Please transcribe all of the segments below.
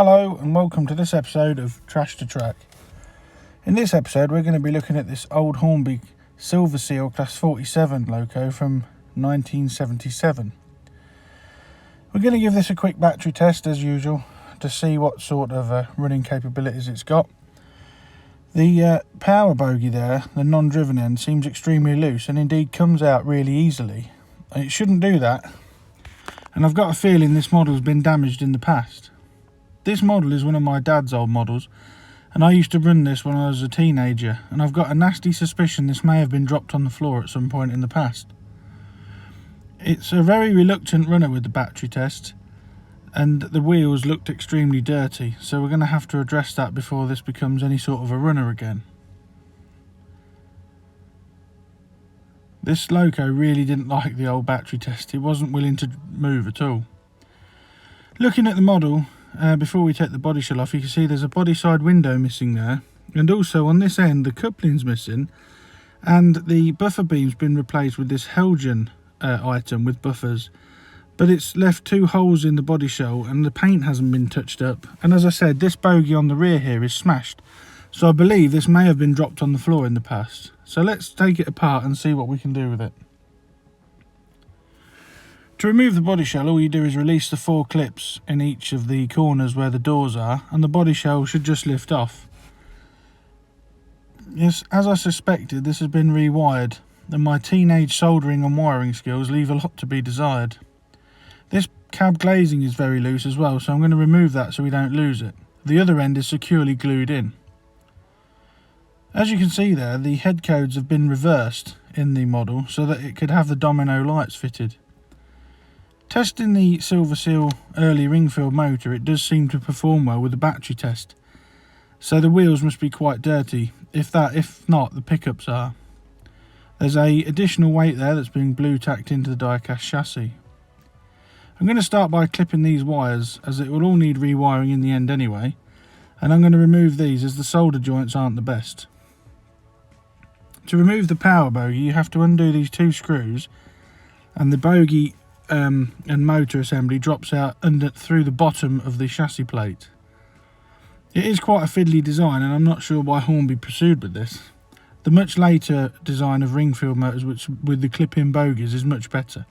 Hello and welcome to this episode of Trash to Track. In this episode we're going to be looking at this old Hornby Silver Seal Class 47 loco from 1977. We're going to give this a quick battery test as usual to see what sort of running capabilities it's got. The power bogey there, the non-driven end, seems extremely loose and indeed comes out really easily. And it shouldn't do that, and I've got a feeling this model has been damaged in the past. This model is one of my dad's old models, and I used to run this when I was a teenager, and I've got a nasty suspicion this may have been dropped on the floor at some point in the past. It's a very reluctant runner with the battery test, and the wheels looked extremely dirty, so we're going to have to address that before this becomes any sort of a runner again. This loco really didn't like the old battery test. It wasn't willing to move at all. Looking at the model, before we take the body shell off, you can see there's a body side window missing there, and also on this end the coupling's missing, and the buffer beam's been replaced with this Helgen item with buffers, but it's left two holes in the body shell and the paint hasn't been touched up. And as I said, this bogey on the rear here is smashed, so I believe this may have been dropped on the floor in the past. So let's take it apart and see what we can do with it. To remove the body shell, all you do is release the 4 clips in each of the corners where the doors are, and the body shell should just lift off. Yes, as I suspected, this has been rewired, and my teenage soldering and wiring skills leave a lot to be desired. This cab glazing is very loose as well, so I'm going to remove that so we don't lose it. The other end is securely glued in. As you can see there, the head codes have been reversed in the model so that it could have the domino lights fitted. Testing the Silver Seal early ring-filled motor, it does seem to perform well with the battery test, so the wheels must be quite dirty, if not the pickups are. There's a additional weight there that's being blue tacked into the die-cast chassis. I'm going to start by clipping these wires, as it will all need rewiring in the end anyway, and I'm going to remove these as the solder joints aren't the best. To remove the power bogey, you have to undo these 2 screws, and the bogey and motor assembly drops out through the bottom of the chassis plate. It is quite a fiddly design, and I'm not sure why Hornby pursued with this. The much later design of ring-filled motors with the clip-in bogies is much better.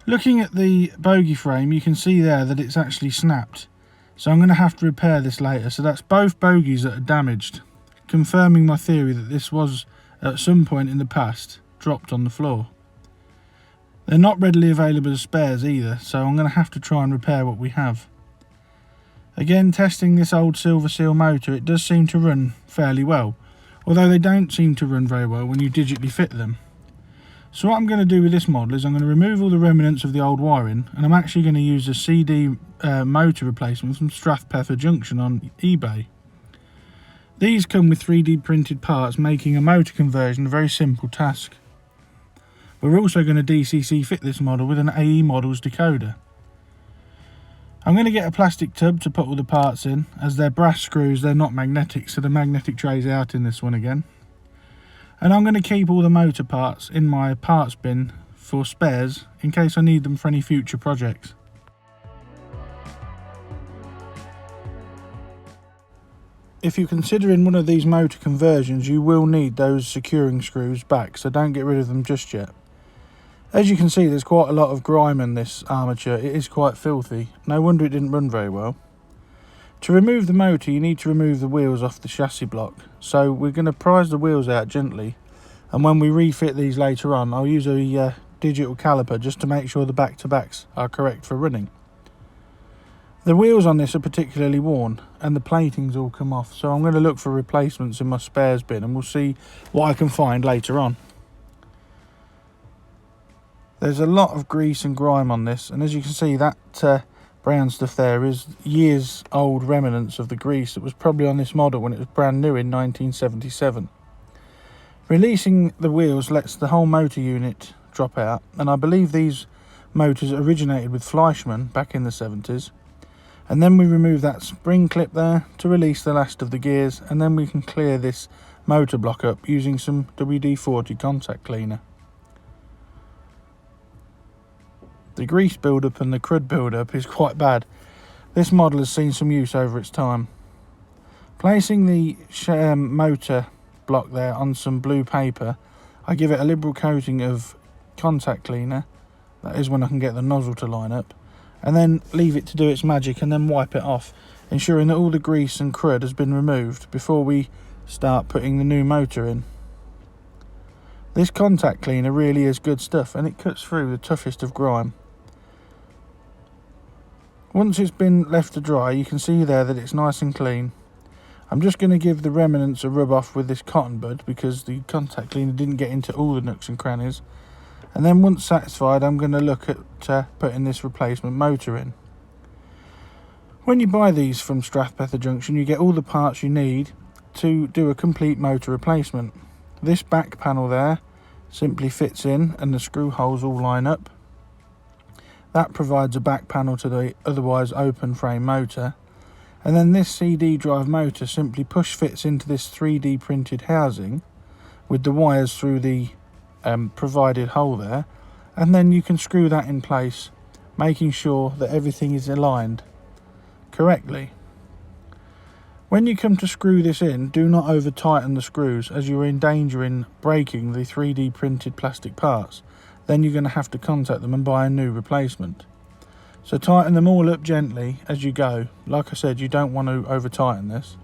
Looking at the bogey frame, you can see there that it's actually snapped, so I'm going to have to repair this later. So that's both bogies that are damaged, confirming my theory that this was at some point in the past dropped on the floor. They're not readily available as spares either, so I'm going to have to try and repair what we have. Again, testing this old Silver Seal motor, it does seem to run fairly well, although they don't seem to run very well when you digitally fit them. So what I'm going to do with this model is I'm going to remove all the remnants of the old wiring, and I'm actually going to use a CD motor replacement from Strathpeffer Junction on eBay. These come with 3D printed parts, making a motor conversion a very simple task. We're also going to DCC fit this model with an AE Models decoder. I'm going to get a plastic tub to put all the parts in, as they're brass screws, they're not magnetic, so the magnetic tray's out in this one again. And I'm going to keep all the motor parts in my parts bin for spares in case I need them for any future projects. If you're considering one of these motor conversions, you will need those securing screws back, so don't get rid of them just yet. As you can see, there's quite a lot of grime in this armature. It is quite filthy. No wonder it didn't run very well. To remove the motor, you need to remove the wheels off the chassis block. So we're going to prise the wheels out gently, and when we refit these later on, I'll use a digital caliper just to make sure the back-to-backs are correct for running. The wheels on this are particularly worn, and the plating's all come off, so I'm going to look for replacements in my spares bin, and we'll see what I can find later on. There's a lot of grease and grime on this, and as you can see, that brown stuff there is years old remnants of the grease that was probably on this model when it was brand new in 1977. Releasing the wheels lets the whole motor unit drop out, and I believe these motors originated with Fleischmann back in the 70s. And then we remove that spring clip there to release the last of the gears, and then we can clear this motor block up using some WD-40 contact cleaner. The grease buildup and the crud buildup is quite bad, This model has seen some use over its time. Placing the motor block there on some blue paper, I give it a liberal coating of contact cleaner, that is when I can get the nozzle to line up, and then leave it to do its magic and then wipe it off, ensuring that all the grease and crud has been removed before we start putting the new motor in. This contact cleaner really is good stuff, and it cuts through the toughest of grime. Once it's been left to dry, you can see there that it's nice and clean. I'm just going to give the remnants a rub off with this cotton bud because the contact cleaner didn't get into all the nooks and crannies. And then once satisfied, I'm going to look at putting this replacement motor in. When you buy these from Strathpether Junction, you get all the parts you need to do a complete motor replacement. This back panel there simply fits in and the screw holes all line up. That provides a back panel to the otherwise open frame motor. And then this CD drive motor simply push fits into this 3D printed housing with the wires through the provided hole there, and then you can screw that in place, making sure that everything is aligned correctly. When you come to screw this in, do not over tighten the screws, as you're in danger in breaking the 3D printed plastic parts. Then you're going to have to contact them and buy a new replacement. So tighten them all up gently as you go. Like I said, you don't want to over tighten this.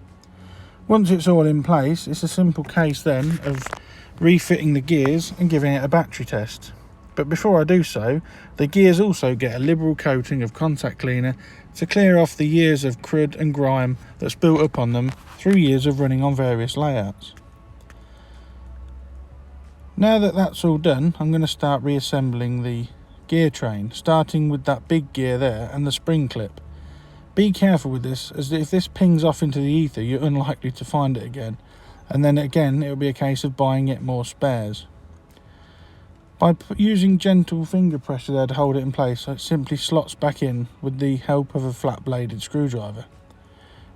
Once it's all in place, it's a simple case then of refitting the gears and giving it a battery test. But before I do so, the gears also get a liberal coating of contact cleaner to clear off the years of crud and grime that's built up on them through years of running on various layouts. Now that that's all done, I'm going to start reassembling the gear train, starting with that big gear there and the spring clip. Be careful with this, as if this pings off into the ether, you're unlikely to find it again, and then again it'll be a case of buying yet more spares. By using gentle finger pressure there to hold it in place, it simply slots back in with the help of a flat bladed screwdriver.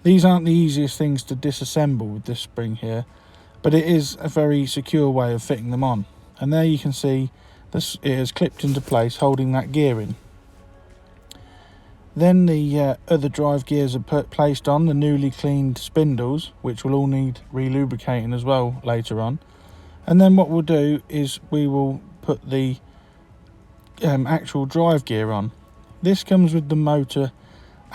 These aren't the easiest things to disassemble with this spring here, but it is a very secure way of fitting them on. And there you can see this, it is clipped into place, holding that gear in. Then the other drive gears are placed on the newly cleaned spindles, which will all need re-lubricating as well later on. And then what we'll do is we will put the actual drive gear on. This comes with the motor,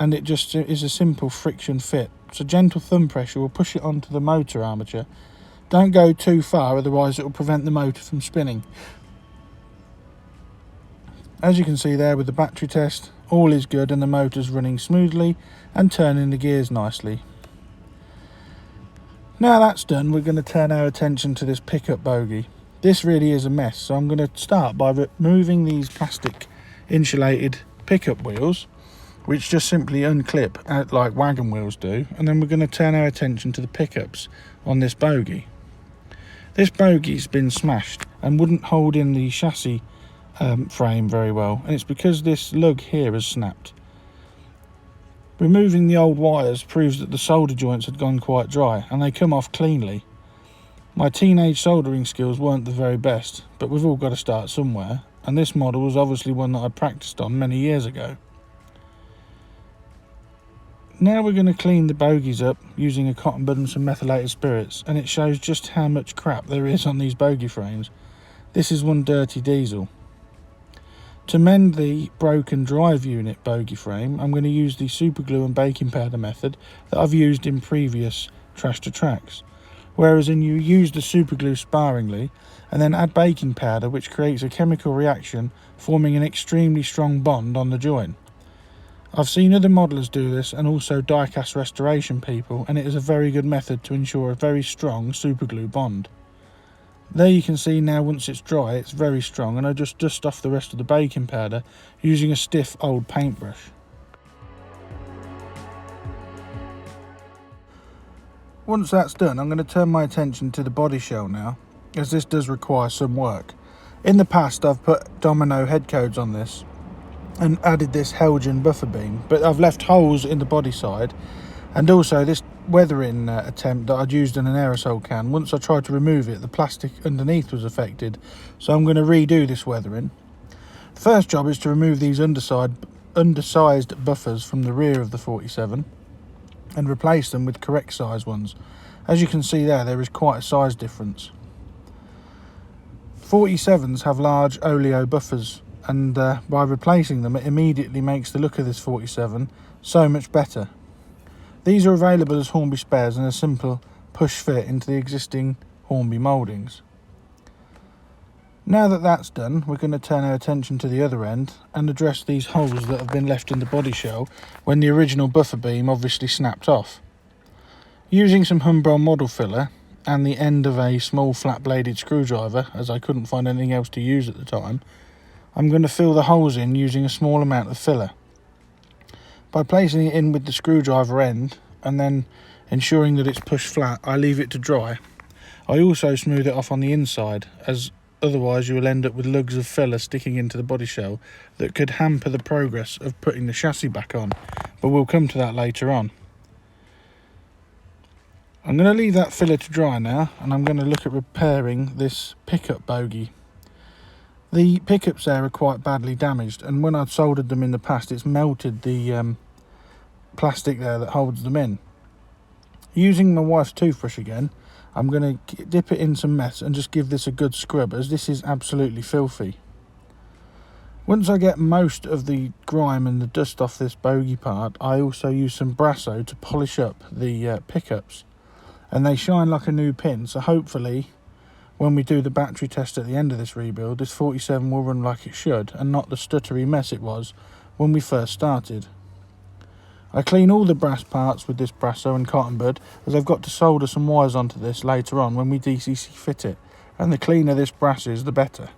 and it just is a simple friction fit. So gentle thumb pressure will push it onto the motor armature. Don't go too far, otherwise it will prevent the motor from spinning. As you can see there with the battery test, all is good and the motor's running smoothly and turning the gears nicely. Now that's done, we're going to turn our attention to this pickup bogie. This really is a mess, so I'm going to start by removing these plastic insulated pickup wheels, which just simply unclip like wagon wheels do, and then we're going to turn our attention to the pickups on this bogie. This bogie's been smashed and wouldn't hold in the chassis frame very well, and it's because this lug here has snapped. Removing the old wires proves that the solder joints had gone quite dry, and they come off cleanly. My teenage soldering skills weren't the very best, but we've all got to start somewhere, and this model was obviously one that I practiced on many years ago. Now we're going to clean the bogies up using a cotton bud and some methylated spirits, and it shows just how much crap there is on these bogie frames. This is one dirty diesel. To mend the broken drive unit bogie frame, I'm going to use the super glue and baking powder method that I've used in previous Trash to Tracks. Whereas you use the super glue sparingly and then add baking powder, which creates a chemical reaction forming an extremely strong bond on the joint. I've seen other modelers do this and also die-cast restoration people, and it is a very good method to ensure a very strong super glue bond. There you can see now once it's dry it's very strong, and I just dust off the rest of the baking powder using a stiff old paintbrush. Once that's done, I'm going to turn my attention to the body shell now, as this does require some work. In the past I've put domino head codes on this and added this Helgen buffer beam, but I've left holes in the body side, and also this weathering attempt that I'd used in an aerosol can. Once I tried to remove it, the plastic underneath was affected, so I'm going to redo this weathering. The first job is to remove these underside undersized buffers from the rear of the 47 and replaced them with correct size ones. As you can see there is quite a size difference. 47s have large oleo buffers, and by replacing them it immediately makes the look of this 47 so much better. These are available as Hornby spares and a simple push fit into the existing Hornby mouldings. Now that that's done, we're going to turn our attention to the other end and address these holes that have been left in the body shell when the original buffer beam obviously snapped off. Using some Hornby model filler and the end of a small flat bladed screwdriver, as I couldn't find anything else to use at the time, I'm going to fill the holes in using a small amount of filler. By placing it in with the screwdriver end and then ensuring that it's pushed flat, I leave it to dry. I also smooth it off on the inside, as otherwise you will end up with lugs of filler sticking into the body shell that could hamper the progress of putting the chassis back on, but we'll come to that later on. I'm going to leave that filler to dry now, and I'm going to look at repairing this pickup bogie. The pickups there are quite badly damaged, and when I'd soldered them in the past it's melted the plastic there that holds them in. Using my wife's toothbrush again, I'm going to dip it in some mess and just give this a good scrub, as this is absolutely filthy. Once I get most of the grime and the dust off this bogie part, I also use some Brasso to polish up the pickups, and they shine like a new pin, so hopefully when we do the battery test at the end of this rebuild, this 47 will run like it should and not the stuttery mess it was when we first started. I clean all the brass parts with this Brasso and cotton bud, as I've got to solder some wires onto this later on when we DCC fit it, and the cleaner this brass is, the better.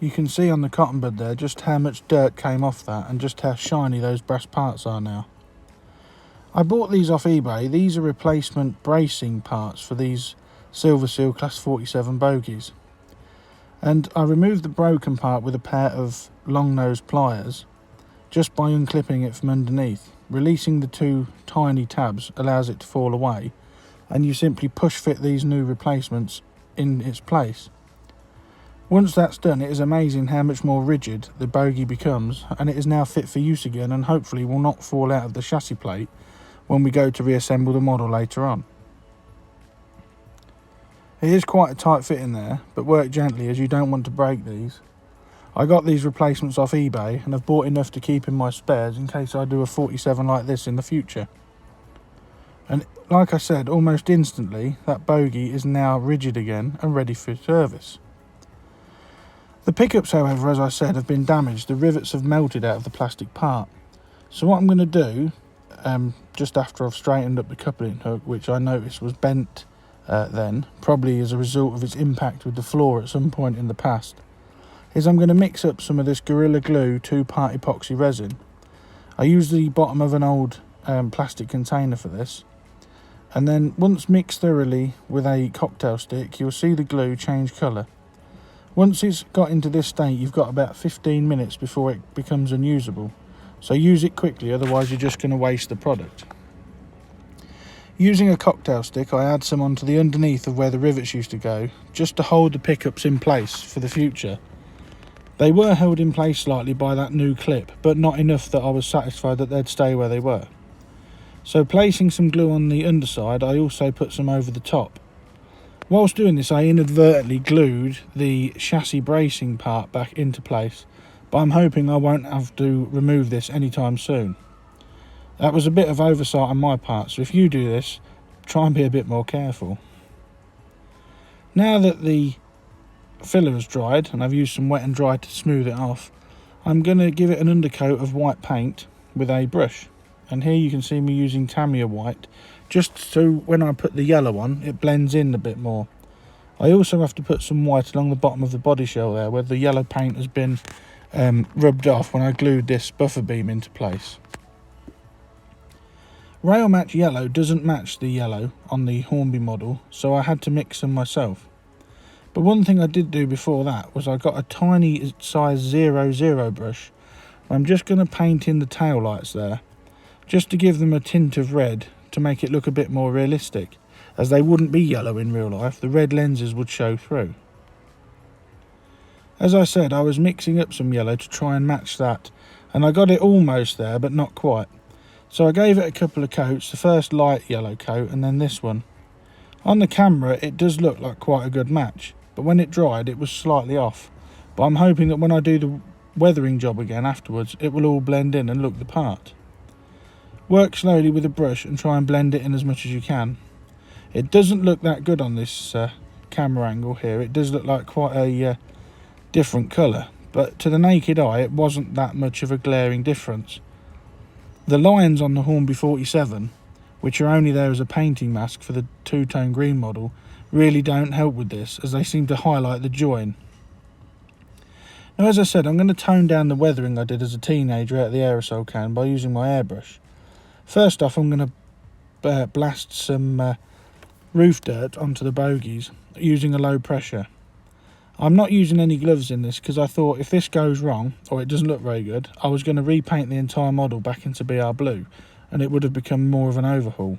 You can see on the cotton bud there just how much dirt came off that and just how shiny those brass parts are now. I bought these off eBay. These are replacement bracing parts for these Silver Seal Class 47 bogies. And I removed the broken part with a pair of long nose pliers just by unclipping it from underneath. Releasing the two tiny tabs allows it to fall away, and you simply push fit these new replacements in its place. Once that's done, it is amazing how much more rigid the bogie becomes, and it is now fit for use again and hopefully will not fall out of the chassis plate when we go to reassemble the model later on. It is quite a tight fit in there, but work gently as you don't want to break these. I got these replacements off eBay and have bought enough to keep in my spares in case I do a 47 like this in the future. And like I said, almost instantly that bogie is now rigid again and ready for service. The pickups, however, as I said, have been damaged. The rivets have melted out of the plastic part. So what I'm going to do, just after I've straightened up the coupling hook, which I noticed was bent then, probably as a result of its impact with the floor at some point in the past, is I'm going to mix up some of this Gorilla Glue 2-part epoxy resin. I use the bottom of an old plastic container for this, and then once mixed thoroughly with a cocktail stick, you'll see the glue change colour. Once it's got into this state, you've got about 15 minutes before it becomes unusable, so use it quickly, otherwise you're just going to waste the product. Using a cocktail stick, I add some onto the underneath of where the rivets used to go, just to hold the pickups in place for the future. They were held in place slightly by that new clip, but not enough that I was satisfied that they'd stay where they were. So placing some glue on the underside, I also put some over the top. Whilst doing this, I inadvertently glued the chassis bracing part back into place, but I'm hoping I won't have to remove this anytime soon. That was a bit of oversight on my part, so if you do this, try and be a bit more careful. Now that the filler has dried, and I've used some wet and dry to smooth it off, I'm going to give it an undercoat of white paint with a brush. And here you can see me using Tamiya white, just so when I put the yellow on, it blends in a bit more. I also have to put some white along the bottom of the body shell there, where the yellow paint has been rubbed off when I glued this buffer beam into place. Rail match yellow doesn't match the yellow on the Hornby model, so I had to mix some myself. But one thing I did do before that was I got a tiny size 00 brush. I'm just going to paint in the tail lights there, just to give them a tint of red to make it look a bit more realistic, as they wouldn't be yellow in real life. The red lenses would show through. As I said, I was mixing up some yellow to try and match that, and I got it almost there, but not quite. So I gave it a couple of coats, the first light yellow coat and then this one. On the camera it does look like quite a good match, but when it dried it was slightly off. But I'm hoping that when I do the weathering job again afterwards, it will all blend in and look the part. Work slowly with a brush and try and blend it in as much as you can. It doesn't look that good on this camera angle here. It does look like quite a different colour, but to the naked eye it wasn't that much of a glaring difference. The lines on the Hornby 47, which are only there as a painting mask for the two-tone green model, really don't help with this, as they seem to highlight the join. Now, as I said, I'm going to tone down the weathering I did as a teenager out of the aerosol can by using my airbrush. First off, I'm going to blast some roof dirt onto the bogies using a low pressure. I'm not using any gloves in this because I thought if this goes wrong or it doesn't look very good, I was going to repaint the entire model back into BR blue and it would have become more of an overhaul.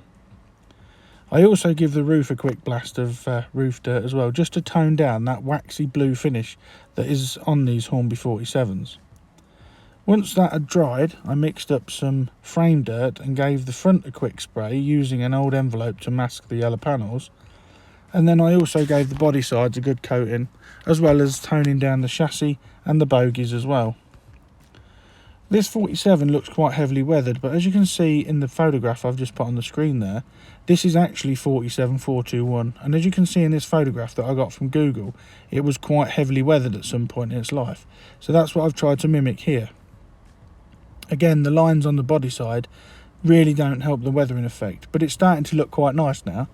I also give the roof a quick blast of roof dirt as well, just to tone down that waxy blue finish that is on these Hornby 47s. Once that had dried, I mixed up some frame dirt and gave the front a quick spray using an old envelope to mask the yellow panels. And then I also gave the body sides a good coating, as well as toning down the chassis and the bogies as well. This 47 looks quite heavily weathered, but as you can see in the photograph I've just put on the screen there, this is actually 47421, and as you can see in this photograph that I got from Google, it was quite heavily weathered at some point in its life. So that's what I've tried to mimic here. Again, the lines on the body side really don't help the weathering effect, but it's starting to look quite nice now.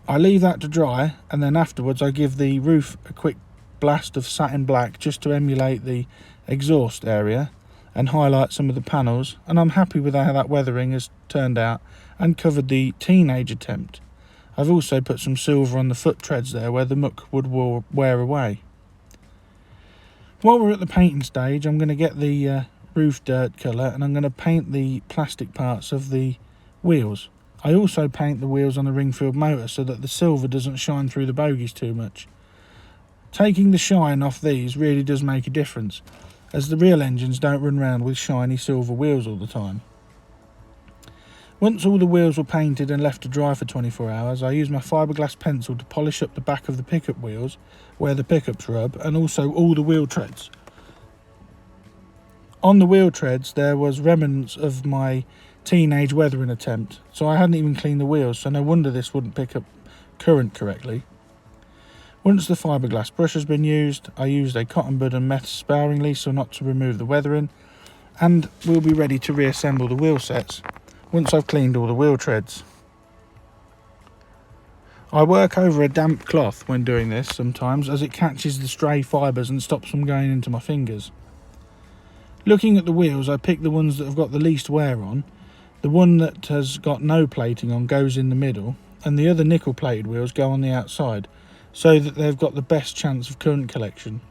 I leave that to dry, and then afterwards I give the roof a quick blast of satin black just to emulate the exhaust area and highlight some of the panels, and I'm happy with how that weathering has turned out and covered the teenage attempt. I've also put some silver on the foot treads there where the muck would wear away. While we're at the painting stage, I'm going to get the roof dirt colour and I'm going to paint the plastic parts of the wheels. I also paint the wheels on the Ringfield motor so that the silver doesn't shine through the bogies too much. Taking the shine off these really does make a difference, as the real engines don't run around with shiny silver wheels all the time. Once all the wheels were painted and left to dry for 24 hours, I used my fiberglass pencil to polish up the back of the pickup wheels where the pickups rub, and also all the wheel treads. On the wheel treads there was remnants of my teenage weathering attempt, so I hadn't even cleaned the wheels, so no wonder this wouldn't pick up current correctly. Once the fiberglass brush has been used, I used a cotton bud and meth sparingly so not to remove the weathering, and we'll be ready to reassemble the wheel sets once I've cleaned all the wheel treads. I work over a damp cloth when doing this sometimes, as it catches the stray fibres and stops them going into my fingers. Looking at the wheels, I pick the ones that have got the least wear on. The one that has got no plating on goes in the middle, and the other nickel plated wheels go on the outside, so that they've got the best chance of current collection.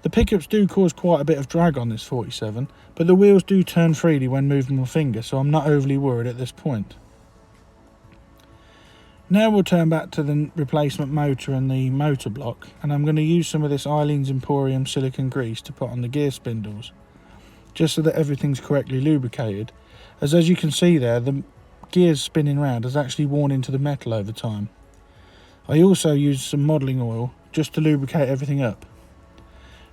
The pickups do cause quite a bit of drag on this 47, but the wheels do turn freely when moving my finger, so I'm not overly worried at this point. Now we'll turn back to the replacement motor and the motor block, and I'm going to use some of this Eileen's Emporium silicone grease to put on the gear spindles, just so that everything's correctly lubricated, as you can see there, the gears spinning round has actually worn into the metal over time. I also used some modelling oil just to lubricate everything up.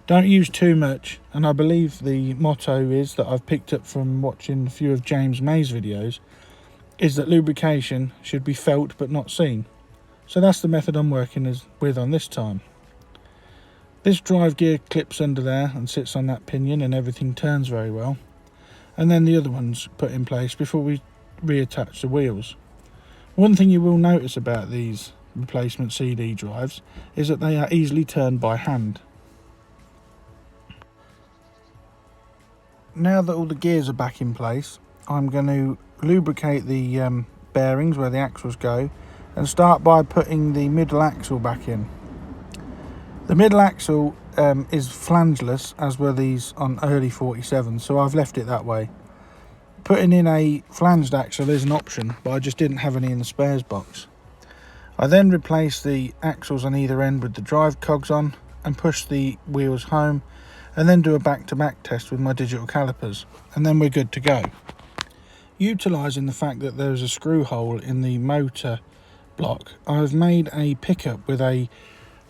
Don't use too much, and I believe the motto is that I've picked up from watching a few of James May's videos, is that lubrication should be felt but not seen. So that's the method I'm working with on this time. This drive gear clips under there and sits on that pinion, and everything turns very well. And then the other one's put in place before we reattach the wheels. One thing you will notice about these replacement CD drives is that they are easily turned by hand. Now that all the gears are back in place, I'm going to lubricate the bearings where the axles go and start by putting the middle axle back in. The middle axle is flangeless, as were these on early 47s, so I've left it that way. Putting in a flanged axle is an option, but I just didn't have any in the spares box. I then replaced the axles on either end with the drive cogs on, and push the wheels home, and then do a back-to-back test with my digital calipers, and then we're good to go. Utilising the fact that there's a screw hole in the motor block, I've made a pickup with a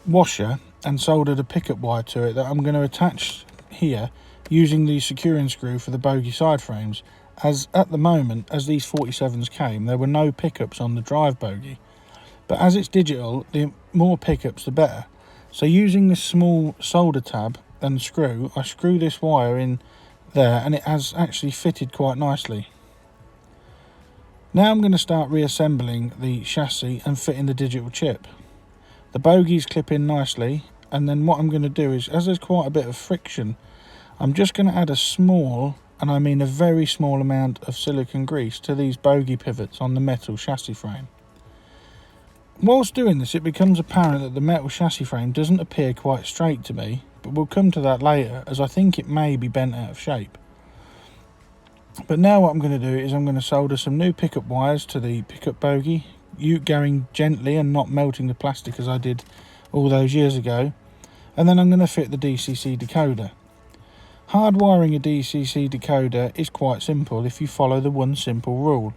washer and soldered a pickup wire to it that I'm going to attach here using the securing screw for the bogie side frames, as at the moment, as these 47s came, there were no pickups on the drive bogie, but as it's digital, the more pickups the better. So using this small solder tab and screw, I screw this wire in there and it has actually fitted quite nicely. Now I'm going to start reassembling the chassis and fitting the digital chip. The bogies clip in nicely, and then what I'm going to do is, as there's quite a bit of friction, I'm just going to add a small, and I mean a very small amount of silicone grease to these bogie pivots on the metal chassis frame. Whilst doing this, it becomes apparent that the metal chassis frame doesn't appear quite straight to me, but we'll come to that later, as I think it may be bent out of shape. But now what I'm going to do is I'm going to solder some new pickup wires to the pickup bogie, going gently and not melting the plastic as I did all those years ago, and then I'm going to fit the DCC decoder. Hardwiring a DCC decoder is quite simple if you follow the one simple rule: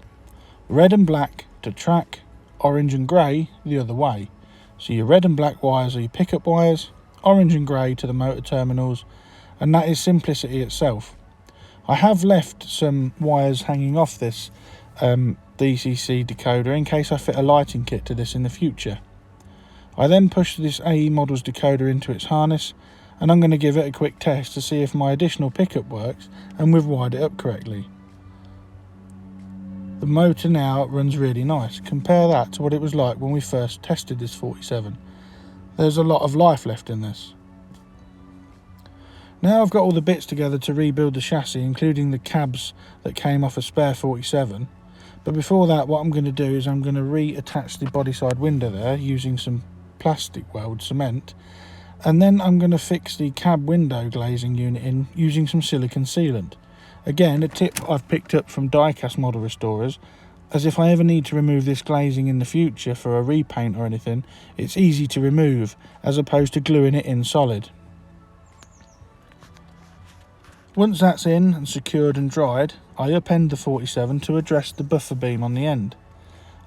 red and black to track, orange and grey the other way. So your red and black wires are your pickup wires, orange and grey to the motor terminals, and that is simplicity itself. I have left some wires hanging off this DCC decoder in case I fit a lighting kit to this in the future. I then push this AE Models decoder into its harness, and I'm going to give it a quick test to see if my additional pickup works and we've wired it up correctly. The motor now runs really nice. Compare that to what it was like when we first tested this 47. There's a lot of life left in this. Now I've got all the bits together to rebuild the chassis, including the cabs that came off a spare 47. But before that, what I'm going to do is I'm going to reattach the body side window there using some plastic weld cement. And then I'm going to fix the cab window glazing unit in using some silicone sealant. Again, a tip I've picked up from die-cast model restorers, as if I ever need to remove this glazing in the future for a repaint or anything, it's easy to remove as opposed to gluing it in solid. Once that's in and secured and dried, I upend the 47 to address the buffer beam on the end.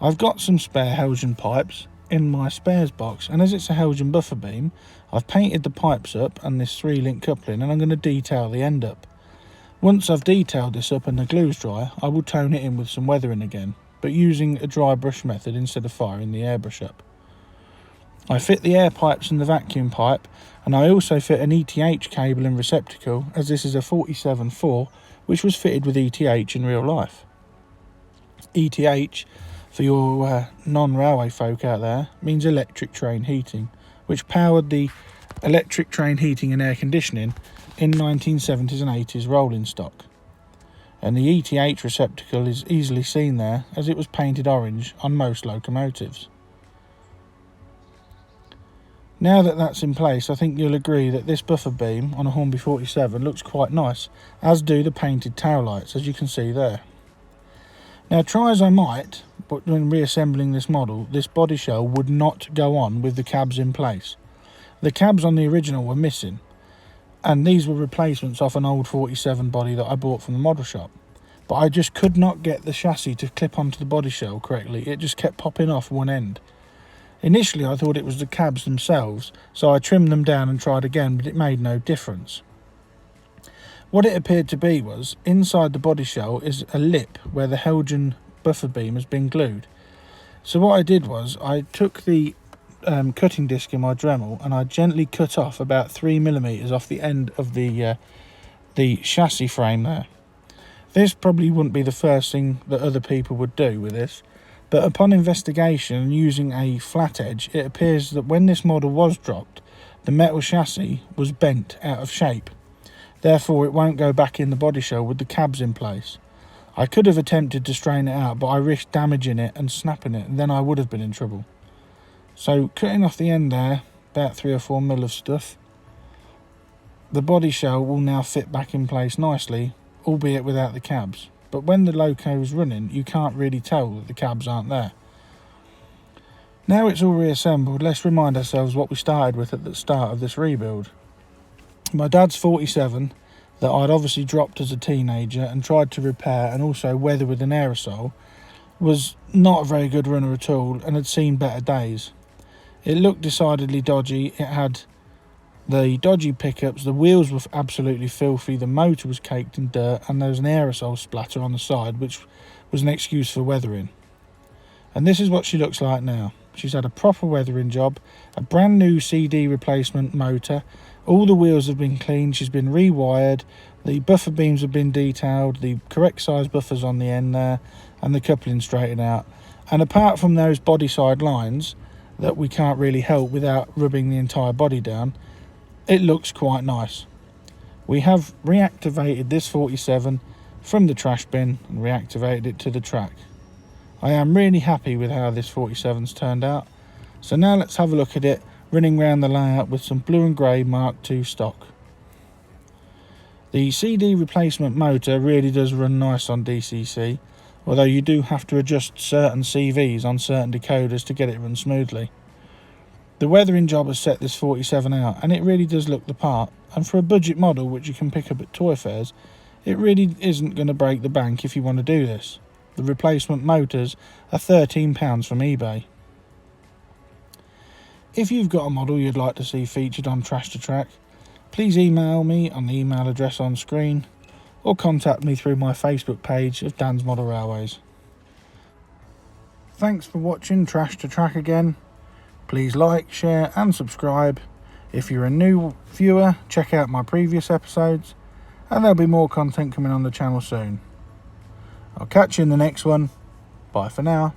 I've got some spare Helgen pipes in my spares box, and as it's a Helgen buffer beam, I've painted the pipes up and this 3-link coupling, and I'm going to detail the end up. Once I've detailed this up and the glue's dry, I will tone it in with some weathering again, but using a dry brush method instead of firing the airbrush up. I fit the air pipes and the vacuum pipe, and I also fit an ETH cable and receptacle, as this is a 47-4 which was fitted with ETH in real life. ETH, for your non-railway folk out there, means electric train heating, which powered the electric train heating and air conditioning in 1970s and 80s rolling stock. And the ETH receptacle is easily seen there, as it was painted orange on most locomotives. Now that that's in place, I think you'll agree that this buffer beam on a Hornby 47 looks quite nice, as do the painted tail lights, as you can see there. Now, try as I might, but when reassembling this model, this body shell would not go on with the cabs in place. The cabs on the original were missing, and these were replacements off an old 47 body that I bought from the model shop. But I just could not get the chassis to clip onto the body shell correctly. It just kept popping off one end. Initially I thought it was the cabs themselves, so I trimmed them down and tried again, but it made no difference. What it appeared to be was, inside the body shell is a lip where the Helgen buffer beam has been glued. So what I did was, I took the cutting disc in my Dremel and I gently cut off about 3mm off the end of the chassis frame there. This probably wouldn't be the first thing that other people would do with this, but upon investigation and using a flat edge, it appears that when this model was dropped, the metal chassis was bent out of shape. Therefore, it won't go back in the body shell with the cabs in place. I could have attempted to strain it out, but I risked damaging it and snapping it, and then I would have been in trouble. So, cutting off the end there, about 3 or 4mm of stuff, the body shell will now fit back in place nicely, albeit without the cabs. But when the loco is running, you can't really tell that the cabs aren't there. Now it's all reassembled, let's remind ourselves what we started with at the start of this rebuild. My dad's 47 that I'd obviously dropped as a teenager and tried to repair and also weather with an aerosol was not a very good runner at all and had seen better days. It looked decidedly dodgy, it had the dodgy pickups, the wheels were absolutely filthy, the motor was caked in dirt, and there was an aerosol splatter on the side which was an excuse for weathering. And this is what she looks like now. She's had a proper weathering job, a brand new CD replacement motor, all the wheels have been cleaned, she's been rewired, the buffer beams have been detailed, the correct size buffers on the end there, and the coupling straightened out. And apart from those body side lines that we can't really help without rubbing the entire body down, it looks quite nice. We have reactivated this 47 from the trash bin and reactivated it to the track. I am really happy with how this 47's turned out. So now let's have a look at it running around the layout with some blue and grey Mark II stock. The CD replacement motor really does run nice on DCC, although you do have to adjust certain CVs on certain decoders to get it run smoothly. The weathering job has set this 47 out and it really does look the part, and for a budget model which you can pick up at toy fairs, it really isn't going to break the bank if you want to do this. The replacement motors are £13 from eBay. If you've got a model you'd like to see featured on Trash to Track, please email me on the email address on screen or contact me through my Facebook page of Dan's Model Railways. Thanks for watching Trash to Track again. Please like, share and subscribe. If you're a new viewer, check out my previous episodes and there'll be more content coming on the channel soon. I'll catch you in the next one. Bye for now.